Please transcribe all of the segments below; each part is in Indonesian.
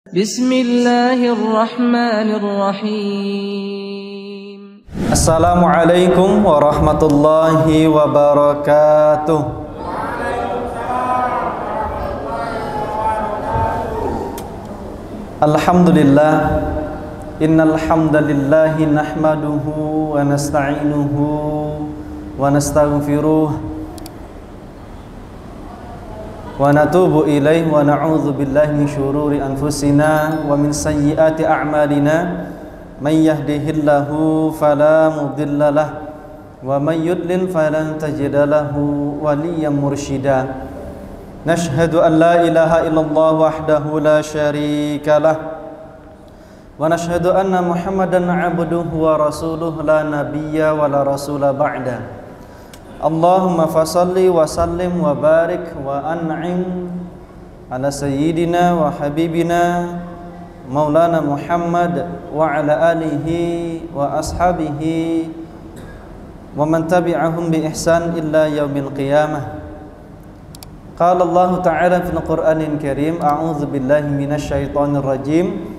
Bismillahirrahmanirrahim. Assalamualaikum warahmatullahi wabarakatuh. Alhamdulillah, innal hamdalillahi nahmaduhu wa nasta'inuhu wa nastaghfiruh wa natubu ilaihi wa na'udzu billahi min syururi anfusina wa min sayyiati a'malina may yahdihillahu fala mudilla lahu wa may yudlil falan tajida lahu waliyyan mursyida. Nashhadu an la ilaha illallah wahdahu la syarika lah wa nashhadu anna Muhammadan 'abduhu wa rasuluhu la nabiyya wa la rasula ba'da. Allahumma fasalli wa sallim wa barik wa an'im ala sayyidina wa habibina maulana Muhammad wa ala alihi wa ashabihi wa man tabi'ahum bi ihsan illa yaumil qiyamah. Qala Allah ta'ala fil Qur'anil Karim, a'udzu billahi minasy syaithanir rajim.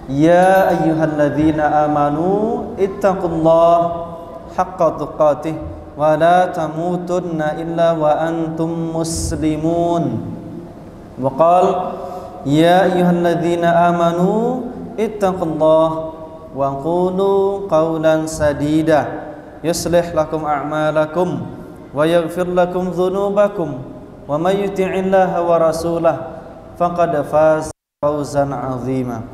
Ya ayyuhalladzina amanu ittaqullaha haqqa tuqatih wa la tamutunna illa wa antum muslimun. Wa qala ya ayyuhalladzina amanu ittaqullaha wa qulu qawlan sadida yuslih lakum a'malakum wa yaghfir lakum dhunubakum wa may yuti'illaha wa rasulahu faqad faza fawzan 'azima.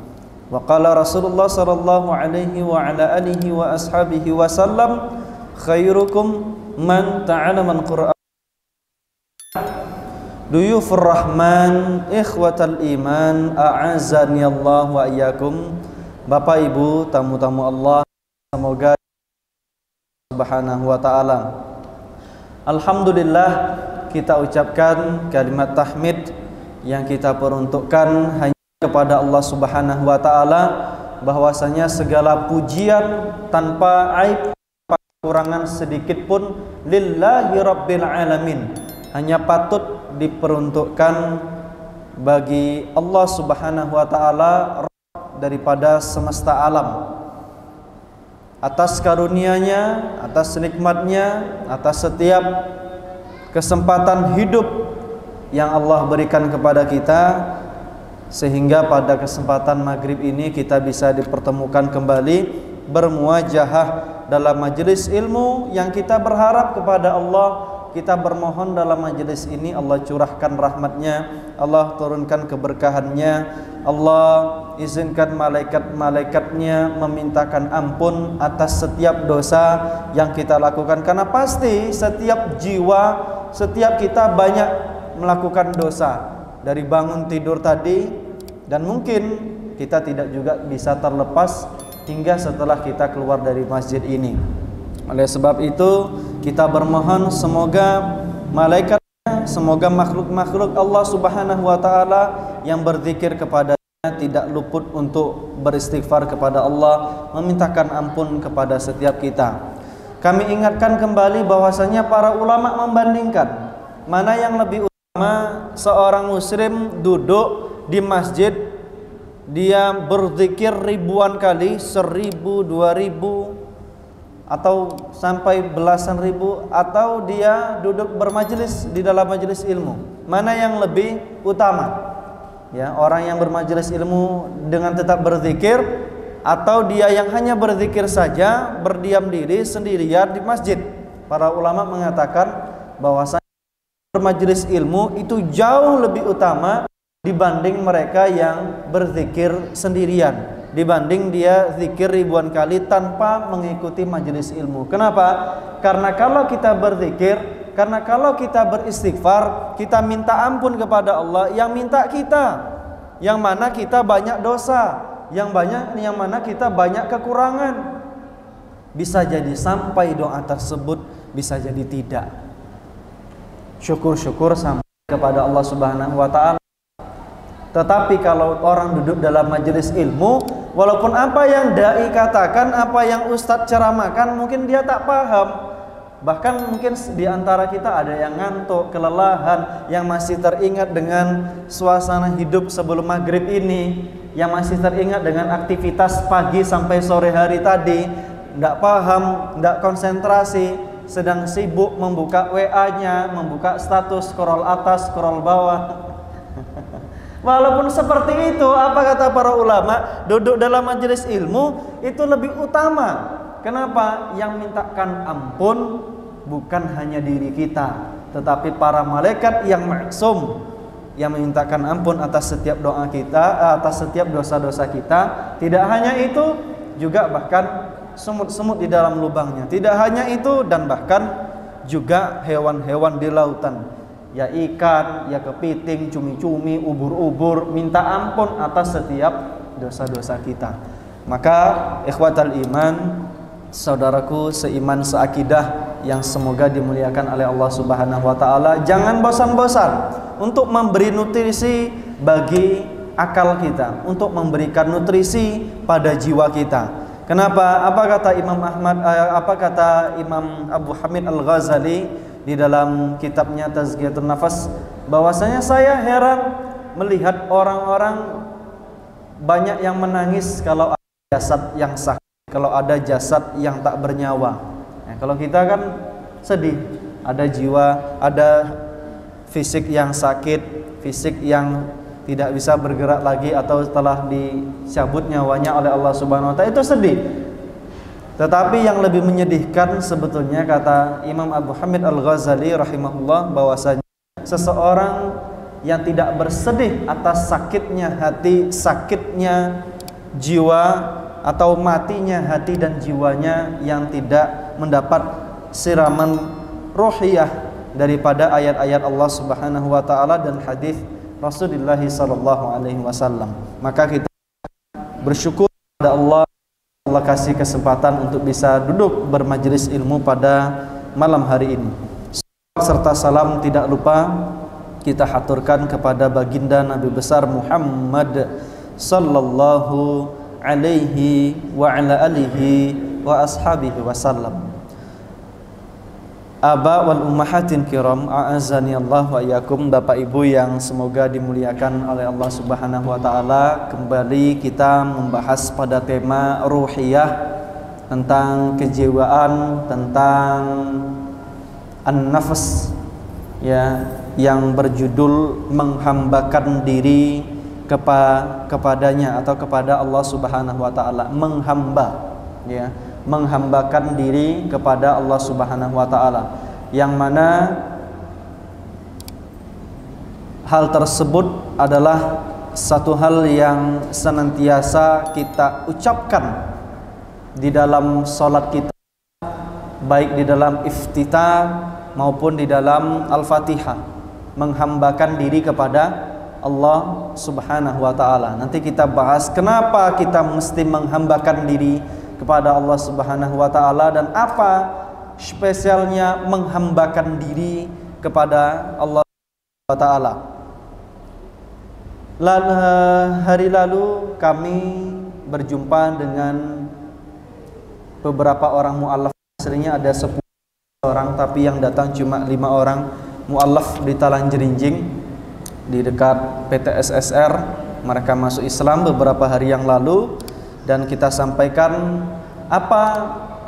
Wa qala Rasulullah sallallahu alaihi wa ala alihi wa ashabihi wa sallam, khairukum man ta'allama al-Qur'an. Duyufur Rahman, ikhwatal iman, a'azzani Allah wa iyyakum. Bapak Ibu, tamu-tamu Allah, semoga Subhanahu wa taala. Alhamdulillah, kita ucapkan kalimat tahmid yang kita peruntukkan hanya kepada Allah Subhanahu wa taala, bahwasanya segala pujian tanpa aib, kekurangan sedikit pun lillahi rabbil alamin, hanya patut diperuntukkan bagi Allah Subhanahu wa taala daripada semesta alam, atas karunia-Nya, atas nikmat-Nya, atas setiap kesempatan hidup yang Allah berikan kepada kita, sehingga pada kesempatan maghrib ini kita bisa dipertemukan kembali bermuajahah dalam majelis ilmu yang kita berharap kepada Allah. Kita bermohon dalam majelis ini Allah curahkan rahmatnya, Allah turunkan keberkahannya, Allah izinkan malaikat-malaikatnya memintakan ampun atas setiap dosa yang kita lakukan. Karena pasti setiap jiwa, setiap kita banyak melakukan dosa dari bangun tidur tadi, dan mungkin kita tidak juga bisa terlepas hingga setelah kita keluar dari masjid ini. Oleh sebab itu kita bermohon semoga malaikatnya, semoga makhluk-makhluk Allah Subhanahu wa taala yang berzikir kepadanya tidak luput untuk beristighfar kepada Allah, memintakan ampun kepada setiap kita. Kami ingatkan kembali bahwasanya para ulama membandingkan mana yang lebih utama, seorang muslim duduk di masjid, dia berzikir ribuan kali, 1000, 2000 atau sampai belasan ribu, atau dia duduk bermajelis di dalam majelis ilmu. Mana yang lebih utama? Ya, orang yang bermajelis ilmu dengan tetap berzikir, atau dia yang hanya berzikir saja, berdiam diri sendirian di masjid? Para ulama mengatakan bahwasanya bermajelis ilmu itu jauh lebih utama dibanding mereka yang berzikir sendirian, dibanding dia zikir ribuan kali tanpa mengikuti majelis ilmu. Kenapa? Karena kalau kita berzikir, karena kalau kita beristighfar, kita minta ampun kepada Allah yang minta kita, yang mana kita banyak dosa, yang mana kita banyak kekurangan. Bisa jadi sampai doa tersebut, bisa jadi tidak. Syukur-syukur sampai kepada Allah Subhanahu wa taala. Tetapi kalau orang duduk dalam majelis ilmu, walaupun apa yang dai katakan, apa yang ustadz ceramahkan, mungkin dia tak paham. Bahkan mungkin di antara kita ada yang ngantuk, kelelahan, yang masih teringat dengan suasana hidup sebelum maghrib ini. yang masih teringat dengan aktivitas pagi sampai sore hari tadi, tidak paham, tidak konsentrasi, sedang sibuk membuka WA-nya, membuka status, scroll atas, scroll bawah. Walaupun seperti itu, apa kata para ulama, duduk dalam majelis ilmu itu lebih utama. Kenapa? Yang mintakan ampun bukan hanya diri kita, tetapi para malaikat yang maksum, yang memintakan ampun atas setiap doa kita, atas setiap dosa-dosa kita. Tidak hanya itu, juga bahkan semut-semut di dalam lubangnya. Tidak hanya itu, dan bahkan juga hewan-hewan di lautan, ya ikan, ya kepiting, cumi-cumi, ubur-ubur, minta ampun atas setiap dosa-dosa kita. Maka ikhwatal iman, saudaraku seiman seakidah yang semoga dimuliakan oleh Allah Subhanahu wa taala, jangan bosan-bosan untuk memberi nutrisi bagi akal kita, untuk memberikan nutrisi pada jiwa kita. Kenapa? Apa kata Imam Ahmad, apa kata Imam Abu Hamid Al-Ghazali di dalam kitabnya Tazkiyatun Nafas, bahwasanya saya heran melihat orang-orang banyak yang menangis kalau ada jasad yang sakit, kalau ada jasad yang tak bernyawa. Kalau kita kan sedih, ada jiwa, ada fisik yang sakit, fisik yang tidak bisa bergerak lagi atau telah dicabut nyawanya oleh Allah Subhanahu wa taala, itu sedih. Tetapi yang lebih menyedihkan sebetulnya, kata Imam Abu Hamid Al-Ghazali rahimahullah, bahwasanya seseorang yang tidak bersedih atas sakitnya hati, sakitnya jiwa, atau matinya hati dan jiwanya yang tidak mendapat siraman ruhiyah daripada ayat-ayat Allah Subhanahu wa taala dan hadis Rasulullah sallallahu alaihi wasallam, maka kita bersyukur kepada Allah kasih kesempatan untuk bisa duduk bermajelis ilmu pada malam hari ini. Serta salam tidak lupa kita haturkan kepada baginda Nabi besar Muhammad sallallahu alaihi wa ala alihi wa ashabihi wasallam. Aba wal ummahatin kiram, a'azani Allah wa iyyakum. Bapak Ibu yang semoga dimuliakan oleh Allah Subhanahu wa taala, kembali kita membahas pada tema ruhiyah, tentang kejiwaan, tentang an-nafs, ya, yang berjudul menghambakan diri kepadanya atau kepada Allah Subhanahu wa taala. Menghamba, ya, menghambakan diri kepada Allah Subhanahu wa taala, yang mana hal tersebut adalah satu hal yang senantiasa kita ucapkan di dalam salat kita, baik di dalam iftitah maupun di dalam Al-Fatihah, menghambakan diri kepada Allah Subhanahu wa taala. Nanti kita bahas kenapa kita mesti menghambakan diri kepada Allah Subhanahu wa taala dan apa spesialnya menghambakan diri kepada Allah Subhanahu wa taala. Hari lalu kami berjumpa dengan beberapa orang mu'allaf. Aslinya ada 10 orang, tapi yang datang cuma 5 orang mu'allaf di Talang Jerinjing di dekat PTSSR. Mereka masuk Islam beberapa hari yang lalu, dan kita sampaikan apa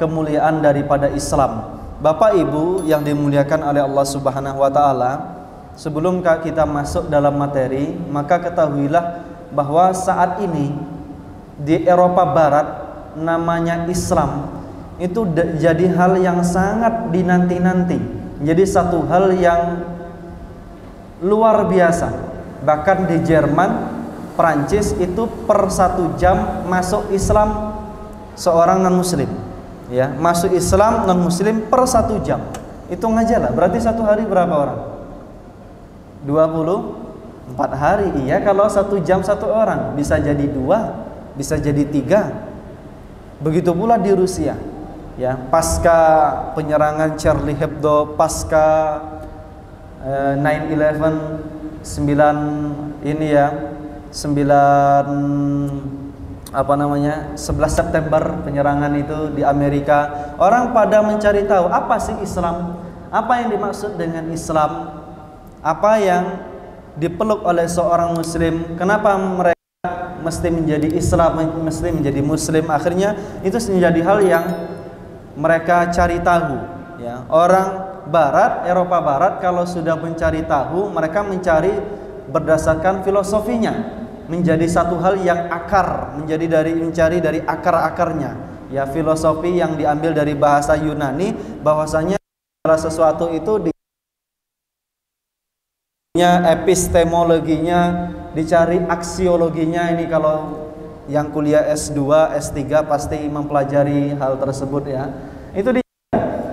kemuliaan daripada Islam. Bapak Ibu yang dimuliakan oleh Allah Subhanahu wa taala, sebelum kita masuk dalam materi, maka ketahuilah bahwa saat ini di Eropa Barat namanya Islam itu jadi hal yang sangat dinanti-nanti. Jadi satu hal yang luar biasa. Bahkan di Jerman, Prancis itu per 1 jam masuk Islam seorang non muslim, ya, masuk Islam non muslim per 1 jam. Hitung aja lah, berarti 1 hari berapa orang? 24 hari. Iya, kalau 1 jam 1 orang, bisa jadi 2, bisa jadi 3. Begitu pula di Rusia, ya, pasca penyerangan Charlie Hebdo, pasca 9/11 ini ya, 11 September penyerangan itu di Amerika. Orang pada mencari tahu apa sih Islam, apa yang dimaksud dengan Islam, apa yang dipeluk oleh seorang muslim, kenapa mereka mesti menjadi Islam, mesti menjadi Muslim. Akhirnya itu menjadi hal yang mereka cari tahu. Ya, orang Barat, Eropa Barat kalau sudah mencari tahu, mereka mencari berdasarkan filosofinya, menjadi satu hal yang akar, mencari dari akar-akarnya. Ya, filosofi yang diambil dari bahasa Yunani, bahwasanya segala sesuatu itu epistemologinya, dicari aksiologinya. Ini kalau yang kuliah S2, S3 pasti mempelajari hal tersebut ya. Itu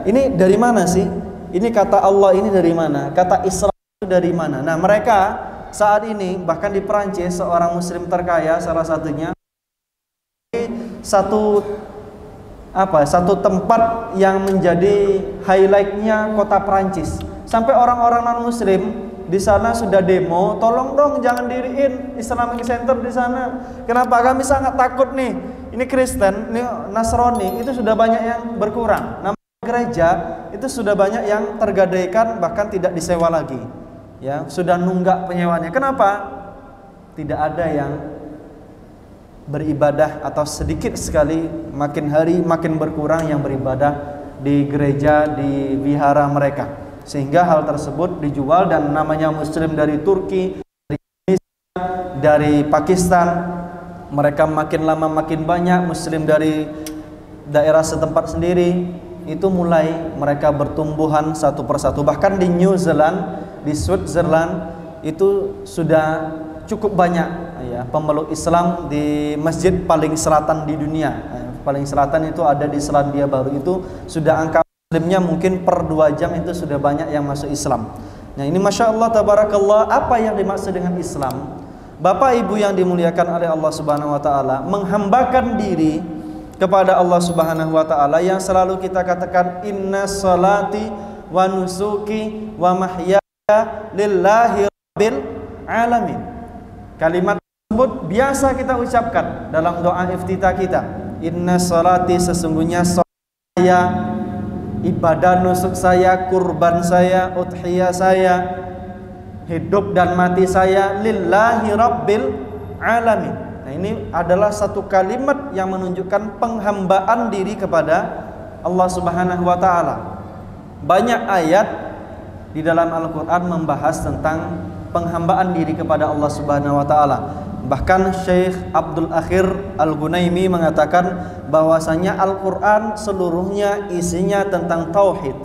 ini dari mana sih? Ini kata Allah ini dari mana? Kata Islam itu dari mana? Nah, mereka saat ini bahkan di Perancis, seorang muslim terkaya salah satunya, satu tempat yang menjadi highlightnya kota Perancis. Sampai orang-orang non muslim di sana sudah demo, tolong dong jangan diriin Islamic Center di sana. Kenapa? Kami sangat takut nih. Ini Kristen, ini Nasrani, itu sudah banyak yang berkurang. Nama gereja itu sudah banyak yang tergadaikan, bahkan tidak disewa lagi. Ya, sudah nunggak penyewanya. Kenapa? Tidak ada yang beribadah, atau sedikit sekali, makin hari makin berkurang yang beribadah di gereja, di wihara mereka. Sehingga hal tersebut dijual, dan namanya muslim dari Turki, dari Indonesia, dari Pakistan, mereka makin lama makin banyak. Muslim dari daerah setempat sendiri itu mulai mereka bertumbuhan satu persatu. Bahkan di New Zealand, di Switzerland itu sudah cukup banyak ya pemeluk Islam di masjid paling selatan di dunia. Paling selatan itu ada di Selandia Baru. Itu sudah angka muslimnya mungkin per 2 jam itu sudah banyak yang masuk Islam. Nah, ini Masya Allah tabarakallah. Apa yang dimaksud dengan Islam? Bapak Ibu yang dimuliakan oleh Allah Subhanahu wa taala, menghambakan diri kepada Allah Subhanahu wa taala, yang selalu kita katakan inna salati wa nusuki wa mahyaya lillahi rabbil alamin. Kalimat tersebut biasa kita ucapkan dalam doa iftitah kita. Inna salati, sesungguhnya saya, ibadah nusuk saya, kurban saya, udhiyah saya, hidup dan mati saya lillahi rabbil alamin. Nah, ini adalah satu kalimat yang menunjukkan penghambaan diri kepada Allah Subhanahu wa taala. Banyak ayat di dalam Al-Qur'an membahas tentang penghambaan diri kepada Allah Subhanahu wa taala. Bahkan Syekh Abdul Akhir Al-Gunaimi mengatakan bahwasanya Al-Qur'an seluruhnya isinya tentang tauhid.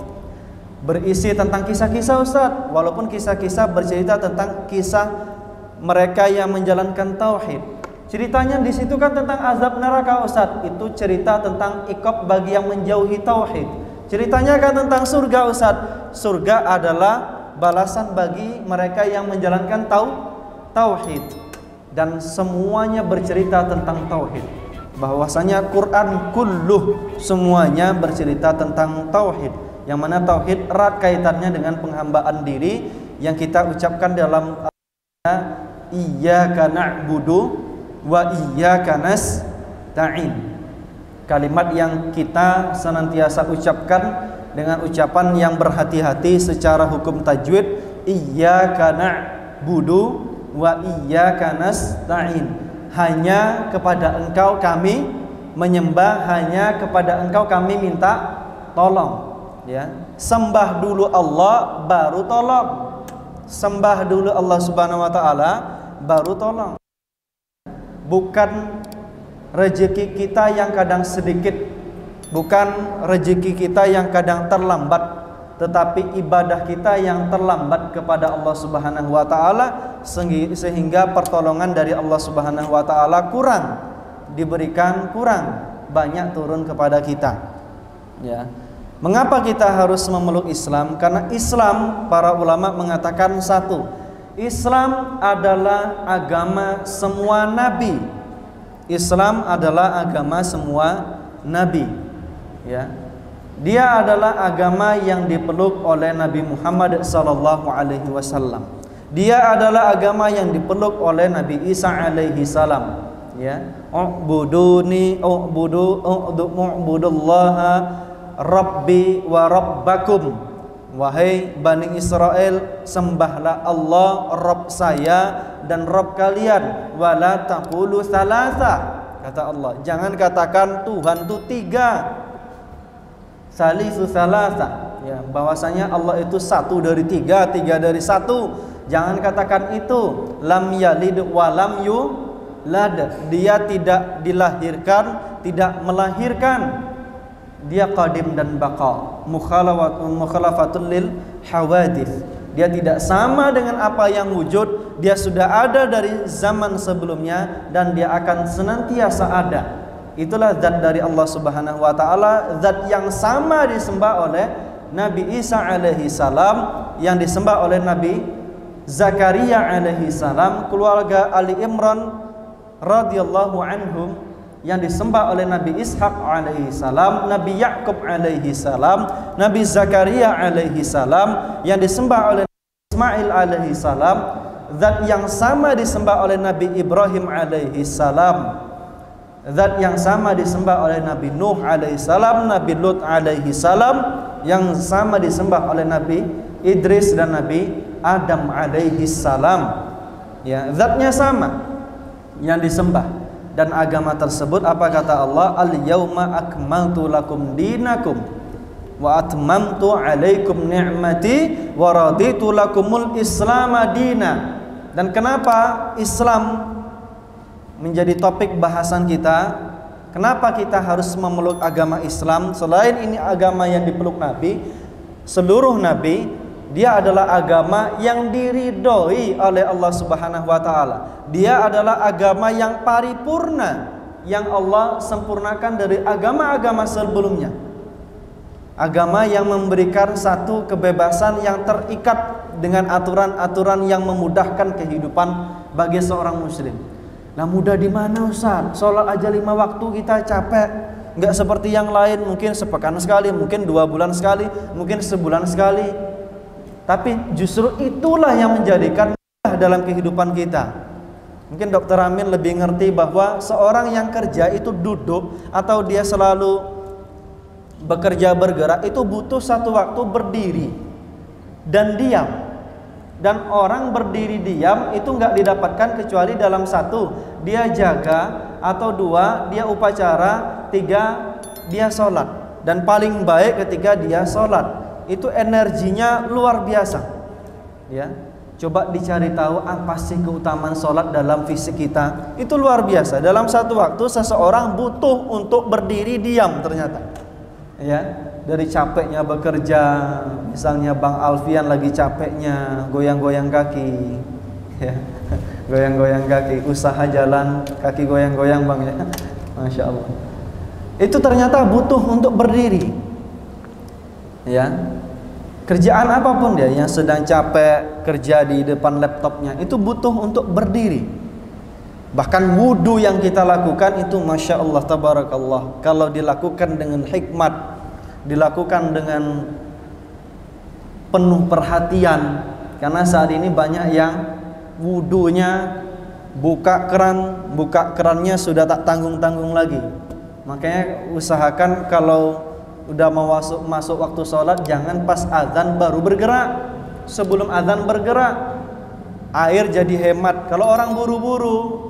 Berisi tentang kisah-kisah, Ustaz, walaupun kisah-kisah bercerita tentang kisah mereka yang menjalankan tauhid. Ceritanya di situ kan tentang azab neraka, Ustaz. Itu cerita tentang iqab bagi yang menjauhi tauhid. Ceritanya kan tentang surga, Ustaz. Surga adalah balasan bagi mereka yang menjalankan tauhid. Dan semuanya bercerita tentang tauhid. Bahwasanya Quran kulluh semuanya bercerita tentang tauhid. Yang mana tauhid erat kaitannya dengan penghambaan diri yang kita ucapkan dalam iyyaka na'budu wa iyyaka nasta'in. Kalimat yang kita senantiasa ucapkan dengan ucapan yang berhati-hati secara hukum tajwid, iyyaka na'budu wa iyyaka nasta'in. Hanya kepada Engkau kami menyembah, hanya kepada Engkau kami minta tolong. Ya, sembah dulu Allah baru tolong. Sembah dulu Allah Subhanahu wa taala baru tolong. Bukan rezeki kita yang kadang sedikit, bukan rezeki kita yang kadang terlambat, tetapi ibadah kita yang terlambat kepada Allah Subhanahu wa taala, sehingga pertolongan dari Allah Subhanahu wa taala kurang diberikan, kurang banyak turun kepada kita. Ya. Mengapa kita harus memeluk Islam? Karena Islam, para ulama mengatakan satu, Islam adalah agama semua nabi. Islam adalah agama semua nabi. Ya. Dia adalah agama yang dipeluk oleh Nabi Muhammad sallallahu alaihi wasallam. Dia adalah agama yang dipeluk oleh Nabi Isa alaihi salam. Ya. U'budullaha Rabbi wa Rabbakum. wahai Bani Israel, sembahlah Allah Rabb saya dan Rabb kalian, wala taqulu thalatha, kata Allah, jangan katakan Tuhan itu tiga, salisu thalatha, ya, bahwasanya Allah itu satu dari tiga, tiga dari satu. Jangan katakan itu. Lam yalid wa lam yulad, dia tidak dilahirkan, tidak melahirkan. Dia qadim dan baqa, mukhalafatun lil hawadith. Dia tidak sama dengan apa yang wujud. Dia sudah ada dari zaman sebelumnya dan dia akan senantiasa ada. Itulah zat dari Allah Subhanahu wa taala, zat yang sama disembah oleh Nabi Isa alaihi salam, yang disembah oleh Nabi Zakaria alaihi salam, keluarga Ali Imran radhiyallahu anhum, yang disembah oleh Nabi Ishaq alaihi salam, Nabi Yakub alaihi salam, Nabi Zakaria alaihi salam, yang disembah oleh Ismail alaihi salam, zat yang sama disembah oleh Nabi Ibrahim alaihi salam, zat yang sama disembah oleh Nabi Nuh alaihi salam, Nabi Lut alaihi salam, yang sama disembah oleh Nabi Idris dan Nabi Adam alaihi salam. Ya, zatnya sama yang disembah. Dan agama tersebut, apa kata Allah? Al-yauma akmaltu lakum dinakum wa atmamtu alaikum ni'mati wa raditu lakumul Islam dina. Dan kenapa Islam menjadi topik bahasan kita? Kenapa kita harus memeluk agama Islam? Selain ini agama yang dipeluk Nabi, seluruh Nabi, dia adalah agama yang diridhoi oleh Allah Subhanahu wa taala. Dia adalah agama yang paripurna, yang Allah sempurnakan dari agama-agama sebelumnya. Agama yang memberikan satu kebebasan yang terikat dengan aturan-aturan yang memudahkan kehidupan bagi seorang muslim. Nah, mudah di mana Ustaz? Sholat aja 5 waktu kita capek. Enggak seperti yang lain, mungkin sepekan sekali, mungkin 2 bulan sekali, mungkin sebulan sekali. Tapi justru itulah yang menjadikan dalam kehidupan kita. Mungkin Dr. Amin lebih ngerti bahwa seorang yang kerja itu duduk atau dia selalu bekerja bergerak itu butuh satu waktu berdiri dan diam. Dan orang berdiri diam itu nggak didapatkan kecuali dalam satu, dia jaga, atau 2, dia upacara, 3, dia sholat. Dan paling baik ketika dia sholat, itu energinya luar biasa. Ya, coba dicari tahu apa sih keutamaan sholat dalam fisik kita. Itu luar biasa. Dalam satu waktu seseorang butuh untuk berdiri diam ternyata. Ya, dari capeknya bekerja, misalnya Bang Alfian lagi capeknya goyang-goyang kaki, ya, goyang-goyang kaki, usaha jalan kaki goyang-goyang Bang, ya, Masya Allah. Itu ternyata butuh untuk berdiri. Ya, kerjaan apapun dia yang sedang capek kerja di depan laptopnya itu butuh untuk berdiri. Bahkan wudhu yang kita lakukan itu Masya Allah tabarakallah, kalau dilakukan dengan hikmat, dilakukan dengan penuh perhatian. Karena saat ini banyak yang wudhunya buka kerannya sudah tak tanggung-tanggung lagi. Makanya usahakan kalau udah mau masuk waktu sholat, jangan pas azan baru bergerak. Sebelum azan bergerak, air jadi hemat. Kalau orang buru-buru,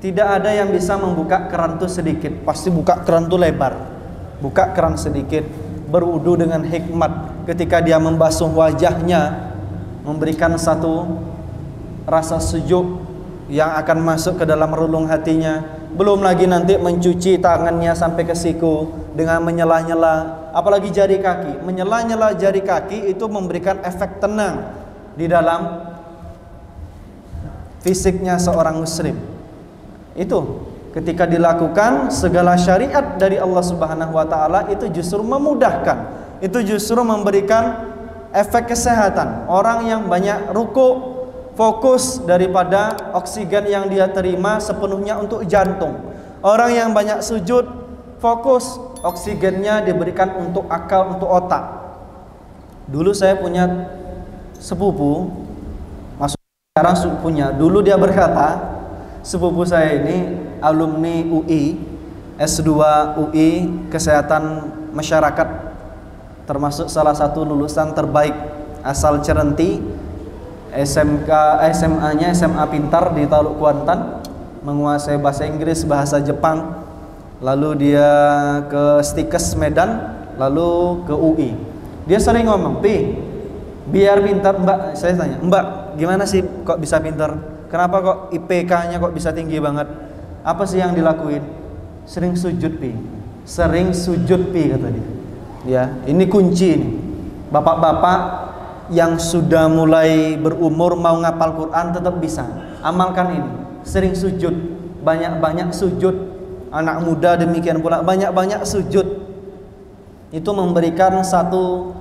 tidak ada yang bisa membuka keran itu sedikit, pasti buka keran itu lebar. Buka keran sedikit, berwudu dengan hikmat. Ketika dia membasuh wajahnya, memberikan satu rasa sejuk yang akan masuk ke dalam relung hatinya. Belum lagi nanti mencuci tangannya sampai ke siku dengan menyela-nyela, apalagi jari kaki. Menyela-nyela jari kaki itu memberikan efek tenang di dalam fisiknya seorang muslim. Itu ketika dilakukan, segala syariat dari Allah Subhanahu wa taala itu justru memudahkan. Itu justru memberikan efek kesehatan. Orang yang banyak ruku, fokus daripada oksigen yang dia terima sepenuhnya untuk jantung. Orang yang banyak sujud, fokus, oksigennya diberikan untuk akal, untuk otak. Dulu saya punya sepupu, masuk sekarang sepupunya. Dulu dia berkata, sepupu saya ini alumni UI, S2 UI, Kesehatan Masyarakat termasuk salah satu lulusan terbaik asal Cerenti, SMA-nya SMA Pintar di Taluk Kuantan, menguasai bahasa Inggris, bahasa Jepang. Lalu dia ke Stikes Medan, lalu ke UI. Dia sering ngomong, "Pi, biar pintar." Mbak, saya tanya, "Mbak, gimana sih kok bisa pintar? Kenapa kok IPK-nya kok bisa tinggi banget? Apa sih yang dilakuin?" "Sering sujud, Pi. Sering sujud, Pi," kata dia. Ya, ini kunci ini. Bapak-bapak yang sudah mulai berumur mau ngapal Quran tetap bisa. Amalkan ini. Sering sujud, banyak-banyak sujud. Anak muda demikian pula, banyak-banyak sujud. Itu memberikan satu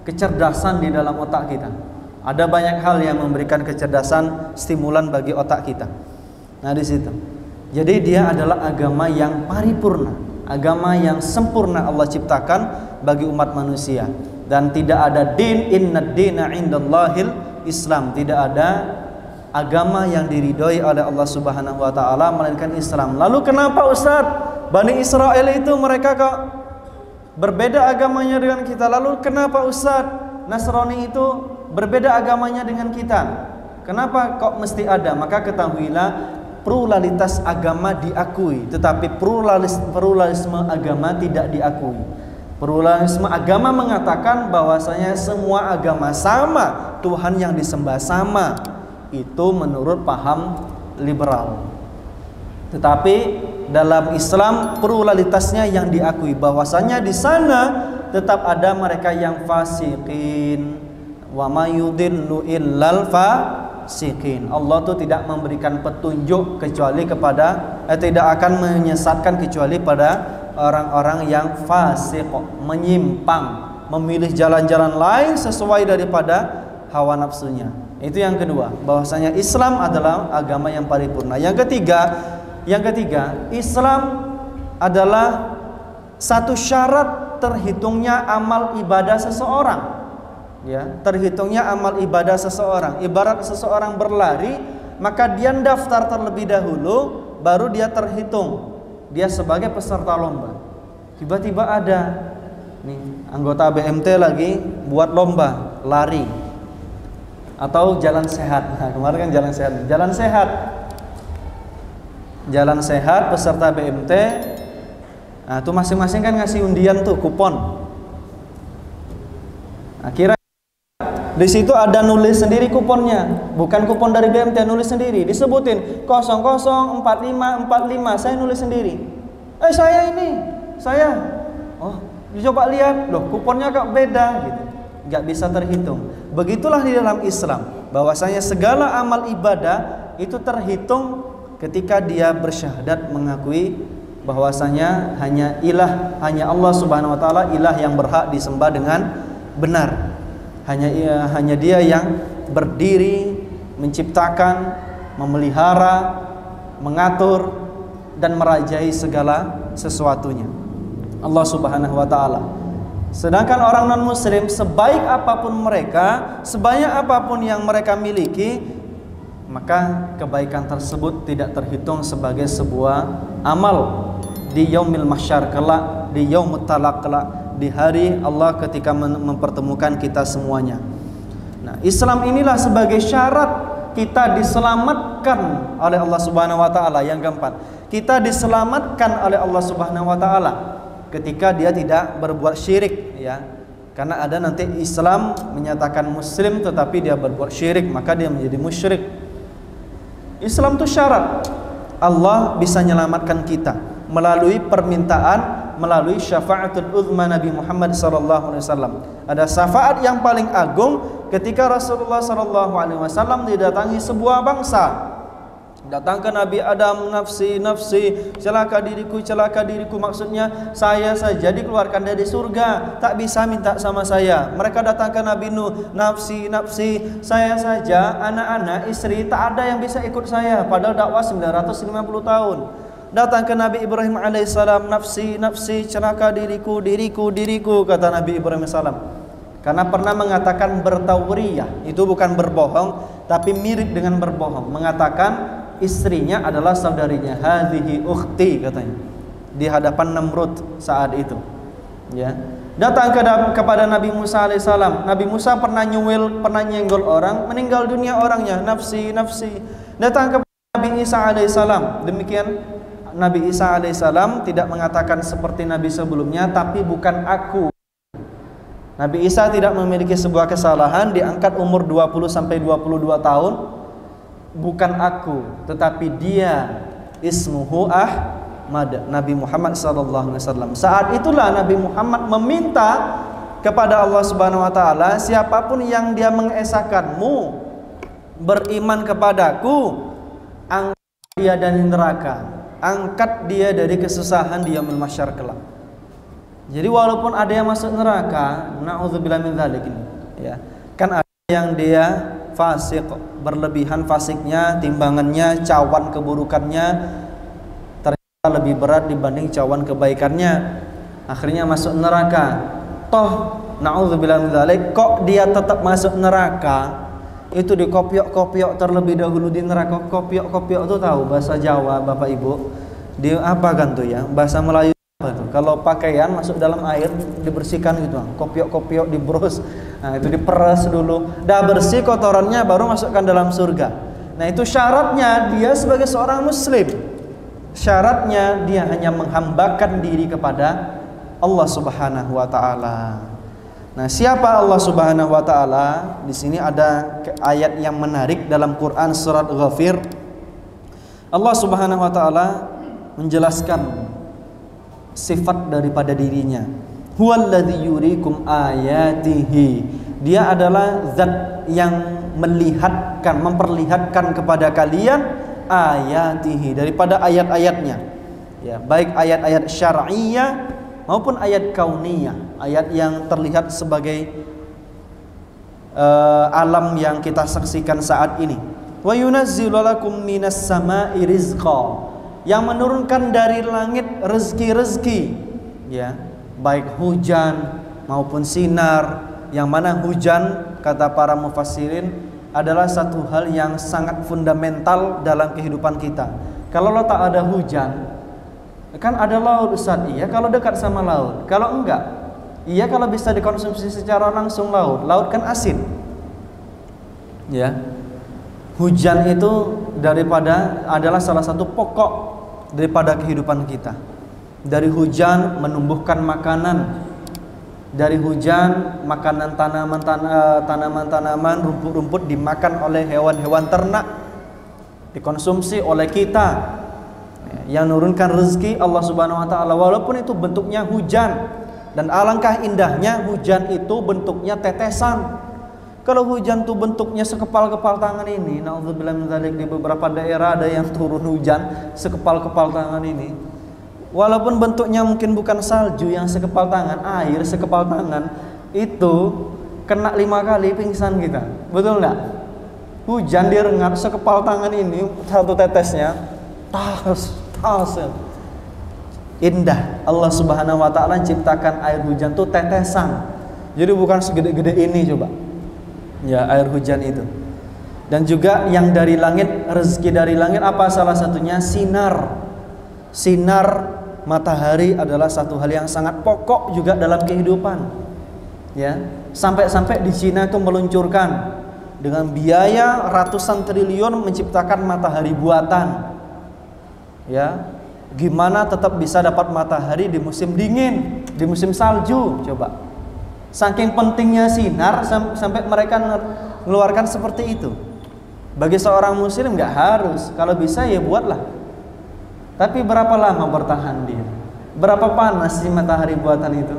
kecerdasan di dalam otak kita. Ada banyak hal yang memberikan kecerdasan, stimulan bagi otak kita. Nah, di situ. Jadi dia adalah agama yang paripurna, agama yang sempurna Allah ciptakan bagi umat manusia. Dan tidak ada din, inna dina indallahil Islam. Tidak ada agama yang diridhoi oleh Allah Subhanahu wa taala melainkan Islam. Lalu kenapa Ustaz Bani Israel itu mereka kok berbeda agamanya dengan kita? Lalu kenapa Ustaz Nasrani itu berbeda agamanya dengan kita? Kenapa kok mesti ada? Maka ketahuilah, pluralitas agama diakui, tetapi pluralisme agama tidak diakui. Pluralisme agama mengatakan bahwasanya semua agama sama, Tuhan yang disembah sama. Itu menurut paham liberal. Tetapi dalam Islam pluralitasnya yang diakui, bahwasanya di sana tetap ada mereka yang fasikin. Wa may yudillu illal fasikin. Allah tuh tidak memberikan petunjuk kecuali kepada tidak akan menyesatkan kecuali pada orang-orang yang fasik, menyimpang, memilih jalan-jalan lain sesuai daripada hawa nafsunya. Itu yang kedua, bahwasanya Islam adalah agama yang paripurna. Yang ketiga, Islam adalah satu syarat terhitungnya amal ibadah seseorang. Ya, terhitungnya amal ibadah seseorang. Ibarat seseorang berlari, maka dia daftar terlebih dahulu, baru dia terhitung. Dia sebagai peserta lomba. Tiba-tiba ada nih anggota BMT lagi buat lomba lari atau jalan sehat. Nah, kemarin kan jalan sehat peserta BMT. Nah, itu masing-masing kan ngasih undian tuh, kupon. Akhirnya di situ ada nulis sendiri kuponnya, bukan kupon dari BMT, nulis sendiri, disebutin 004545, saya nulis sendiri. Saya. Oh, coba lihat, loh kuponnya kok beda gitu. Gak bisa terhitung. Begitulah di dalam Islam, bahwasanya segala amal ibadah itu terhitung ketika dia bersyahadat mengakui bahwasanya hanya Allah Subhanahu wa taala ilah yang berhak disembah dengan benar. Hanya dia yang berdiri, menciptakan, memelihara, mengatur dan merajai segala sesuatunya. Allah Subhanahu wa taala. Sedangkan orang non-muslim, sebaik apapun mereka, sebanyak apapun yang mereka miliki, maka kebaikan tersebut tidak terhitung sebagai sebuah amal di yaumil mahsyar kelak, di yaumut talaq kelak, di hari Allah ketika mempertemukan kita semuanya. Nah, Islam inilah sebagai syarat kita diselamatkan oleh Allah Subhanahu wa taala. Yang keempat, kita diselamatkan oleh Allah Subhanahu wa taala ketika dia tidak berbuat syirik, ya. Karena ada nanti Islam menyatakan muslim tetapi dia berbuat syirik, maka dia menjadi musyrik. Islam itu syarat Allah bisa menyelamatkan kita melalui permintaan, melalui syafaatul uzma Nabi Muhammad SAW. Ada syafaat yang paling agung ketika Rasulullah SAW didatangi sebuah bangsa. Datang ke Nabi Adam, nafsi, celaka diriku, maksudnya saya saja dikeluarkan dari surga, tak bisa minta sama saya. Mereka datang ke Nabi Nuh, nafsi, saya saja, anak-anak, istri, tak ada yang bisa ikut saya, padahal dakwah 950 tahun. Datang ke Nabi Ibrahim alaihissalam, nafsi, celaka diriku, kata Nabi Ibrahim alaihissalam. Karena pernah mengatakan bertauriyah, itu bukan berbohong, tapi mirip dengan berbohong. Mengatakan istrinya adalah saudarinya, hadhihi ukhti, katanya, di hadapan Namrud saat itu. Ya, kepada Nabi Musa alaihissalam. Nabi Musa pernah nyenggol orang, meninggal dunia orangnya, nafsi nafsi. Datang kepada Nabi Isa alaihissalam. Demikian Nabi Isa alaihissalam tidak mengatakan seperti Nabi sebelumnya, tapi bukan aku. Nabi Isa tidak memiliki sebuah kesalahan, diangkat umur 20 sampai 22 tahun. Bukan aku, tetapi dia ismuhu Ahmad, Nabi Muhammad sallallahu alaihi wasallam. Saat itulah Nabi Muhammad meminta kepada Allah Subhanahu wa taala, siapapun yang dia mengesakanmu beriman kepadaku, angkat dia dari neraka, angkat dia dari kesusahan di yaumul mahsyar kelak. Jadi walaupun ada yang masuk neraka, na'udzubillah min dzalik, ya. Kan ada yang dia fasik, berlebihan fasiknya, timbangannya, cawan keburukannya ternyata lebih berat dibanding cawan kebaikannya. Akhirnya masuk neraka. Toh na'udzubillah min dzalik, kok dia tetap masuk neraka? Itu dikopiok-kopiok terlebih dahulu di neraka. Kopiok-kopiok itu tahu bahasa Jawa Bapak Ibu? Dia apa kan tuh ya? Bahasa Melayu apa tuh? Kalau pakaian masuk dalam air dibersihkan gitu, kopiok-kopiok dibrus. Nah, itu diperas dulu. Dah bersih kotorannya baru masukkan dalam surga. Nah, itu syaratnya dia sebagai seorang muslim. Syaratnya dia hanya menghambakan diri kepada Allah Subhanahu wa taala. Nah, siapa Allah Subhanahu wa taala? Di sini ada ayat yang menarik dalam Quran surat Ghafir. Allah Subhanahu wa taala menjelaskan sifat daripada dirinya. Huwallazi yurikum ayatihi. Dia adalah zat yang melihatkan, memperlihatkan kepada kalian ayatihi, daripada ayat-ayatnya. Ya, baik ayat-ayat syar'iyyah maupun ayat kauniyah, ayat yang terlihat sebagai alam yang kita saksikan saat ini. Wa yunazzilu lakum minas sama'i rizqa, yang menurunkan dari langit rezeki-rezeki, ya, baik hujan maupun sinar. Yang mana hujan, kata para mufassirin, adalah satu hal yang sangat fundamental dalam kehidupan kita. Kalau tak ada hujan, kan ada laut Ustaz, iya kalau dekat sama laut. Kalau enggak, iya kalau bisa dikonsumsi secara langsung laut kan asin. Ya, hujan itu adalah salah satu pokok daripada kehidupan kita. Dari hujan menumbuhkan makanan, dari hujan makanan tanaman-tanaman, rumput-rumput dimakan oleh hewan-hewan ternak, dikonsumsi oleh kita. Yang menurunkan rezeki Allah Subhanahu wa taala, walaupun itu bentuknya hujan. Dan alangkah indahnya hujan itu bentuknya tetesan. Kalau hujan itu bentuknya sekepal-kepal tangan ini, naudzubillah min dzalik, di beberapa daerah ada yang turun hujan sekepal-kepal tangan ini. Walaupun bentuknya mungkin bukan salju yang sekepal tangan, air sekepal tangan, itu kena 5 kali pingsan kita. Betul enggak? Hujan direngat sekepal tangan ini, satu tetesnya, tas. Indah. Allah Subhanahu wa taala ciptakan air hujan tuh tetesan. Jadi bukan segede-gede ini coba. Ya, air hujan itu. Dan juga yang dari langit, rezeki dari langit apa salah satunya? Sinar. Sinar matahari adalah satu hal yang sangat pokok juga dalam kehidupan. Ya, sampai-sampai di Cina itu meluncurkan dengan biaya ratusan triliun menciptakan matahari buatan. Ya, gimana tetap bisa dapat matahari di musim dingin, di musim salju, coba. Saking pentingnya sinar sampai mereka mengeluarkan seperti itu. Bagi seorang muslim nggak harus, kalau bisa ya buatlah. Tapi berapa lama bertahan dia? Berapa panas sih matahari buatan itu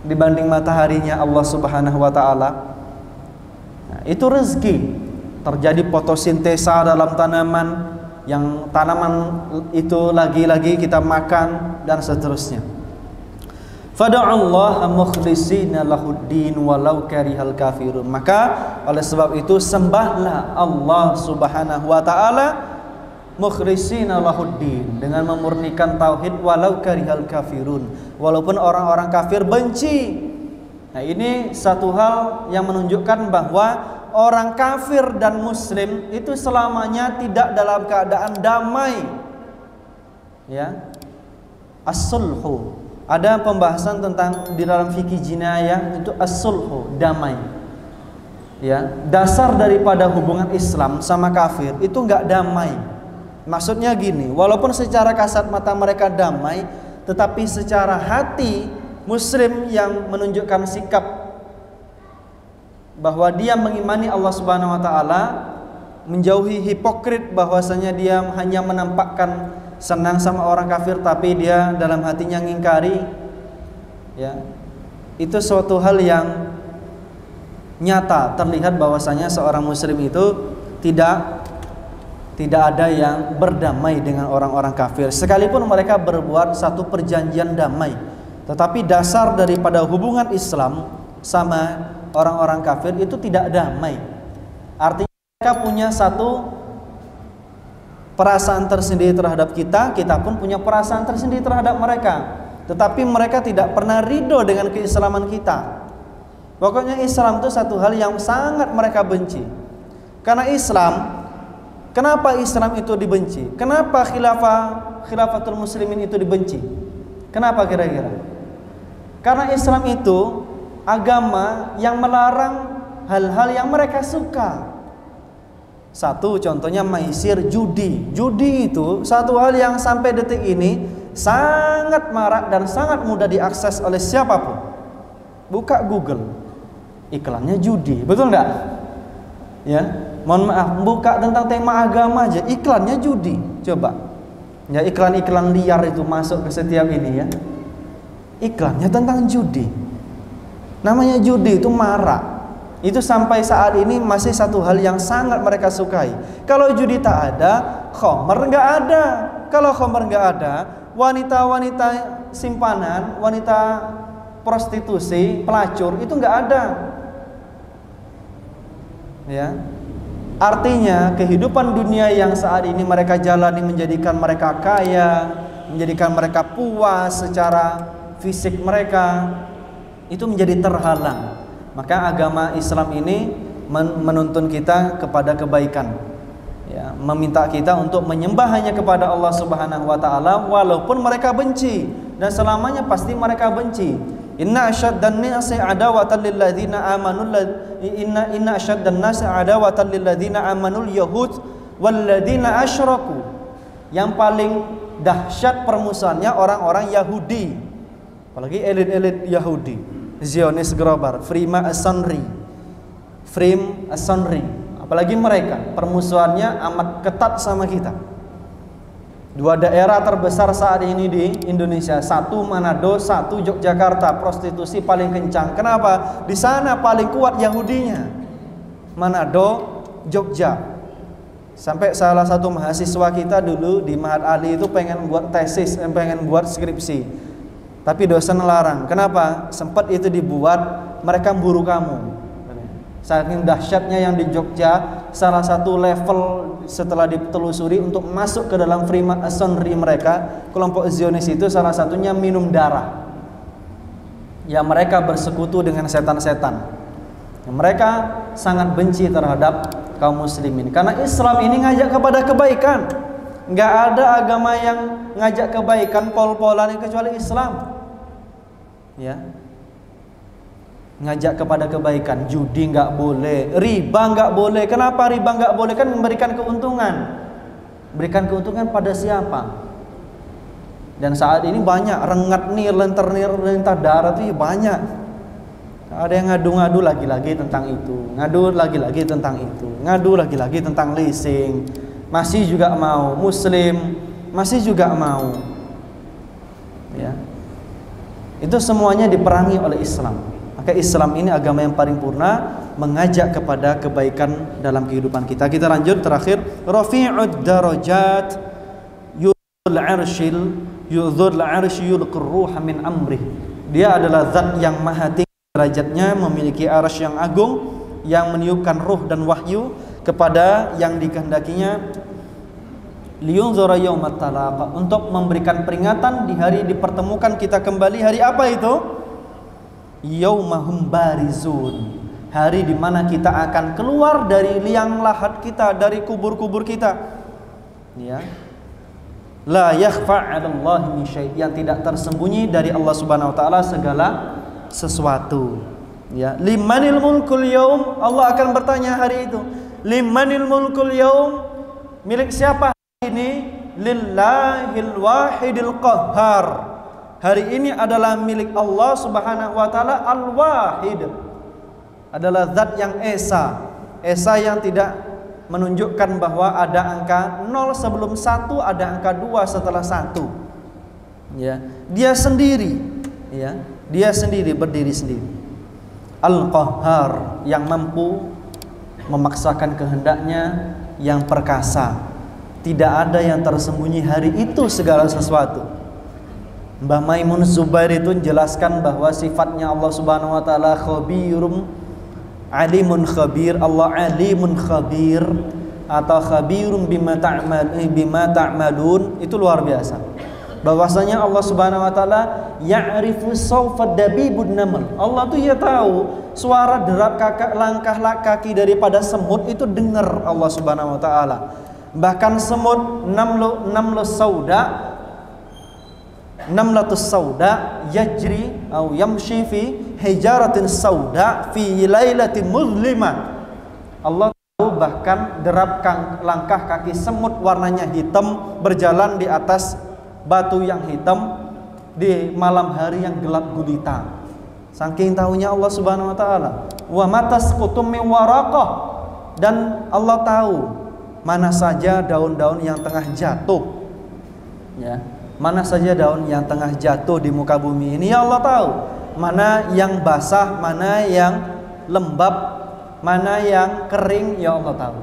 dibanding mataharinya Allah Subhanahu wa taala? Nah, itu rezeki. Terjadi fotosintesa dalam tanaman, yang tanaman itu lagi-lagi kita makan dan seterusnya. Fada'allaha mukhlishina lahuddin walau karihal kafirun. Maka oleh sebab itu sembahlah Allah Subhanahu wa taala mukhlishina lahuddin, dengan memurnikan tauhid walau karihal kafirun, walaupun orang-orang kafir benci. Nah, ini satu hal yang menunjukkan bahwa orang kafir dan muslim itu selamanya tidak dalam keadaan damai. Ya. As-sulhu, ada pembahasan tentang di dalam fikih jinayah itu as-sulhu, damai. Ya, dasar daripada hubungan Islam sama kafir itu enggak damai. Maksudnya gini, walaupun secara kasat mata mereka damai, tetapi secara hati muslim yang menunjukkan sikap bahwa dia mengimani Allah Subhanahu wa taala, menjauhi hipokrit bahwasanya dia hanya menampakkan senang sama orang kafir tapi dia dalam hatinya ngingkari, ya. Itu suatu hal yang nyata, terlihat bahwasanya seorang muslim itu tidak ada yang berdamai dengan orang-orang kafir sekalipun mereka berbuat satu perjanjian damai. Tetapi dasar daripada hubungan Islam sama orang-orang kafir itu tidak damai. Artinya mereka punya satu perasaan tersendiri terhadap kita, kita pun punya perasaan tersendiri terhadap mereka. Tetapi mereka tidak pernah ridho dengan keislaman kita. Pokoknya Islam itu satu hal yang sangat mereka benci. Karena Islam, kenapa Islam itu dibenci? Kenapa khilafatul muslimin itu dibenci? Kenapa kira-kira? Karena Islam itu agama yang melarang hal-hal yang mereka suka. Satu contohnya maisir, judi. Judi itu satu hal yang sampai detik ini sangat marak dan sangat mudah diakses oleh siapapun. Buka Google, iklannya judi, betul nggak? Ya, mohon maaf, buka tentang tema agama aja, iklannya judi. Coba, ya iklan-iklan liar itu masuk ke setiap ini ya. Iklannya tentang judi. Namanya judi itu marak. Itu sampai saat ini masih satu hal yang sangat mereka sukai. Kalau judi tak ada, khomer nggak ada. Kalau khomer nggak ada, wanita-wanita simpanan, wanita prostitusi, pelacur itu nggak ada. Ya, artinya kehidupan dunia yang saat ini mereka jalani menjadikan mereka kaya, menjadikan mereka puas secara fisik mereka, itu menjadi terhalang. Maka agama Islam ini menuntun kita kepada kebaikan, ya, meminta kita untuk menyembah hanya kepada Allah Subhanahu wa taala walaupun mereka benci, dan selamanya pasti mereka benci. Inna asyaddan nasi adawatan lil ladzina amanu inna asyaddan nasi adawatan lil ladzina amanul yahud wal ladzina asyraku. Yang paling dahsyat permusuhannya orang-orang Yahudi, apalagi elit-elit Yahudi, Zionis Global, Freemasonry, apalagi mereka permusuhannya amat ketat sama kita. Dua daerah terbesar saat ini di Indonesia, satu Manado, satu Yogyakarta, prostitusi paling kencang. Kenapa? Di sana paling kuat Yahudinya. Manado, Jogja. Sampai salah satu mahasiswa kita dulu di Mahat Ali itu pengen buat tesis, pengen buat skripsi. Tapi dosen larang. Kenapa? Sempat itu dibuat, mereka memburu kamu. Saking dahsyatnya yang di Jogja, salah satu level setelah ditelusuri untuk masuk ke dalam Freemasonry mereka, kelompok Zionis itu salah satunya minum darah. Ya, mereka bersekutu dengan setan-setan. Mereka sangat benci terhadap kaum muslimin. Karena Islam ini ngajak kepada kebaikan. Nggak ada agama yang ngajak kebaikan pol-polan kecuali Islam. Ya, ngajak kepada kebaikan. Judi nggak boleh, riba nggak boleh. Kenapa riba nggak boleh? Kan memberikan keuntungan. Berikan keuntungan pada siapa? Dan saat ini banyak rengat nih, lentar darat itu banyak. Ada yang ngadu-ngadu lagi-lagi tentang itu, ngadu lagi-lagi tentang itu, ngadu lagi-lagi tentang leasing. Masih juga mau muslim, masih juga mau. Ya, itu semuanya diperangi oleh Islam. Maka Islam ini agama yang paling purna, mengajak kepada kebaikan dalam kehidupan kita. Kita lanjut terakhir, rafi'ud darajat yudhul arshi yulqir ruha min amrih. Dia adalah zat yang maha tinggi derajatnya, memiliki arsy yang agung, yang meniupkan ruh dan wahyu kepada yang dikehendakinya, liyunzura yaumat talaqa, untuk memberikan peringatan di hari dipertemukan kita kembali. Hari apa itu? Yaumahum barizun, hari di mana kita akan keluar dari liang lahat kita, dari kubur-kubur kita. Ya. La yakhfa 'alallahi min syai', yang tidak tersembunyi dari Allah Subhanahu wa taala segala sesuatu. Ya, limanil mulkul yaum, Allah akan bertanya hari itu. Limanil mulkul yaum, milik siapa hari ini? Lillahil wahidil qahhar. Hari ini adalah milik Allah Subhanahu wa taala al-wahid. Adalah zat yang esa. Esa yang tidak menunjukkan bahwa ada angka 0 sebelum 1, ada angka 2 setelah 1. Ya, dia sendiri, ya. Dia sendiri, berdiri sendiri. Al-Qahhar, yang mampu memaksakan kehendaknya, yang perkasa. Tidak ada yang tersembunyi hari itu segala sesuatu. Mbah Maimun Zubair itu menjelaskan bahwa sifatnya Allah Subhanahu wa taala khabirum alimun khabir, Allah alimun khabir atau khabirum bima ta'malun, itu luar biasa. Bahwasanya Allah Subhanahu wa taala ya'rifu sawfa dabibun naml. Allah tuh ya tahu suara derap langkah kaki daripada semut itu dengar Allah Subhanahu wa taala. Bahkan semut namlatus sauda yajri atau yamshi fi hijaratin sauda fi lailatin muzlimah. Allah tahu bahkan derap langkah kaki semut warnanya hitam berjalan di atas batu yang hitam di malam hari yang gelap gulita. Saking tahunya Allah Subhanahu wa taala. Wa matasqutum min waraqah, dan Allah tahu mana saja daun-daun yang tengah jatuh. Ya. Mana saja daun yang tengah jatuh di muka bumi ini, ya Allah tahu. Mana yang basah, mana yang lembab, mana yang kering, ya Allah tahu.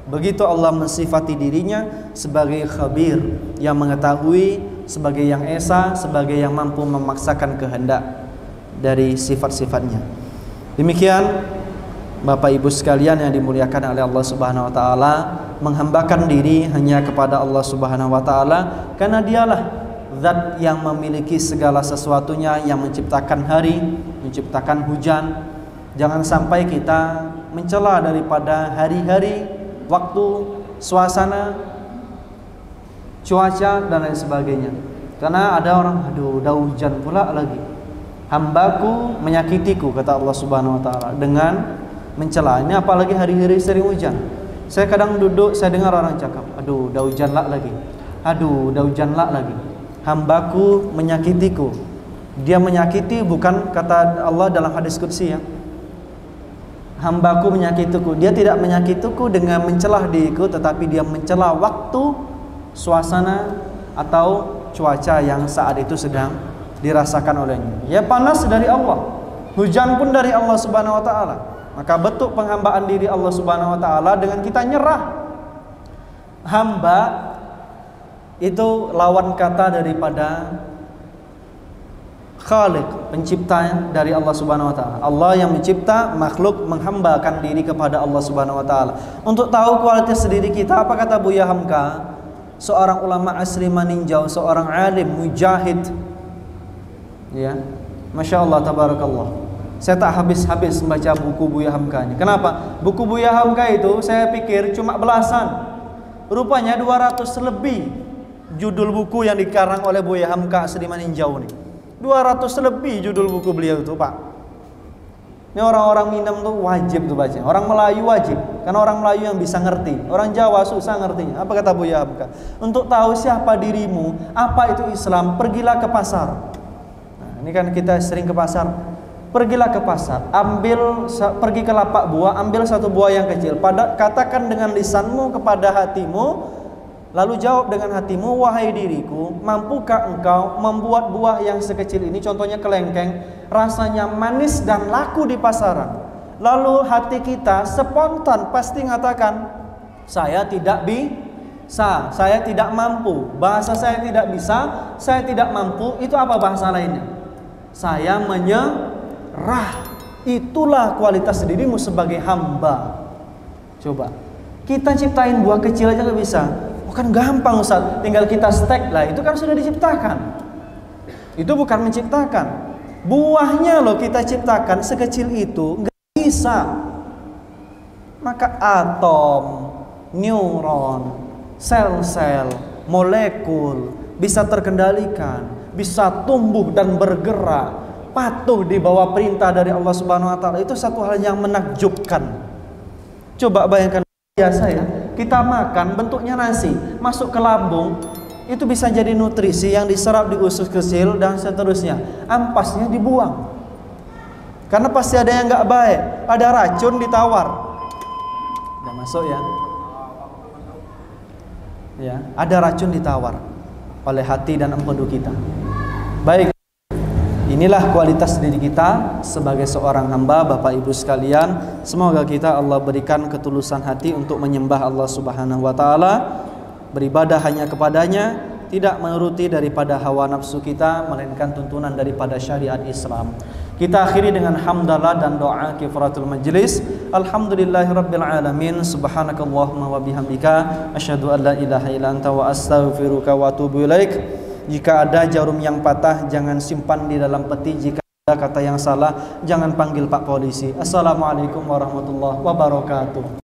Begitu Allah mensifati dirinya sebagai khabir, yang mengetahui, sebagai yang esa, sebagai yang mampu memaksakan kehendak dari sifat-sifatnya. Demikian Bapak Ibu sekalian yang dimuliakan oleh Allah Subhanahu wa taala, menghambakan diri hanya kepada Allah Subhanahu wa taala, karena dialah zat yang memiliki segala sesuatunya, yang menciptakan hari, menciptakan hujan. Jangan sampai kita mencela daripada hari-hari, waktu, suasana, cuaca dan lain sebagainya. Karena ada orang, aduh, udah hujan pula lagi. Hambaku menyakitiku, kata Allah Subhanahu wa taala, dengan mencela. Ini apalagi hari-hari sering hujan. Saya kadang duduk, saya dengar orang cakap, aduh, udah hujan lagi. Aduh, udah hujan lagi. Hambaku menyakitiku. Dia menyakiti bukan kata Allah dalam hadis qudsi, ya. Hambaku menyakitiku. Dia tidak menyakitiku dengan mencelah diriku, tetapi dia mencela waktu, suasana atau cuaca yang saat itu sedang dirasakan olehnya. Ya, panas dari Allah, hujan pun dari Allah Subhanahu wa taala. Maka bentuk penghambaan diri Allah Subhanahu wa taala dengan kita nyerah. Hamba itu lawan kata daripada Khaliq, pencipta dari Allah Subhanahu wa taala. Allah yang mencipta makhluk menghambakan diri kepada Allah Subhanahu wa taala. Untuk tahu kualitas diri kita, apa kata Buya Hamka, seorang ulama asri meninjau, seorang alim mujahid. Ya. Masya Allah, tabarakallah. Saya tak habis-habis membaca buku Buya Hamka ini. Kenapa? Buku Buya Hamka itu saya pikir cuma belasan. Rupanya 200 lebih judul buku yang dikarang oleh Buya Hamka asri meninjau nih. 200 lebih judul buku beliau itu, Pak. Ini orang-orang Minang tuh wajib tuh baca. Orang Melayu wajib, karena orang Melayu yang bisa ngerti. Orang Jawa susah ngertinya. Apa kata Buya Hamka? Untuk tahu siapa dirimu, apa itu Islam, pergilah ke pasar. Nah, ini kan kita sering ke pasar. Pergilah ke pasar, pergi ke lapak buah, ambil satu buah yang kecil. Katakan dengan lisanmu kepada hatimu, lalu jawab dengan hatimu, wahai diriku, mampukah engkau membuat buah yang sekecil ini, contohnya kelengkeng, rasanya manis dan laku di pasaran. Lalu hati kita spontan pasti mengatakan, saya tidak bisa, saya tidak mampu. Bahasa saya tidak bisa, saya tidak mampu, itu apa bahasa lainnya? Saya menyerah. Itulah kualitas dirimu sebagai hamba. Coba, kita ciptain buah kecil aja gak bisa. Oh, kan gampang Ustaz, tinggal kita stek lah, itu kan sudah diciptakan. Itu bukan menciptakan. Buahnya loh kita ciptakan, sekecil itu gak bisa. Maka atom, neuron, sel-sel, molekul, bisa terkendalikan, bisa tumbuh dan bergerak, patuh di bawah perintah dari Allah Subhanahu wa taala, itu satu hal yang menakjubkan. Coba bayangkan, biasa ya, kita makan bentuknya nasi, masuk ke lambung, itu bisa jadi nutrisi yang diserap di usus kecil dan seterusnya. Ampasnya dibuang. Karena pasti ada yang nggak baik, ada racun ditawar. Udah masuk ya? Ya, ada racun ditawar oleh hati dan empedu kita. Baik, inilah kualitas diri kita sebagai seorang hamba, Bapak Ibu sekalian. Semoga kita Allah berikan ketulusan hati untuk menyembah Allah Subhanahu wa taala, beribadah hanya kepadanya, tidak menuruti daripada hawa nafsu kita, melainkan tuntunan daripada syariat Islam. Kita akhiri dengan hamdalah dan doa kifaratul majlis. Alhamdulillahirabbil alamin. Subhanakallahumma wa bihamdika asyhadu an la ilaha illa anta wa astaghfiruka wa atubu ilaik. Jika ada jarum yang patah, jangan simpan di dalam peti. Jika ada kata yang salah, jangan panggil Pak Polisi. Assalamualaikum warahmatullahi wabarakatuh.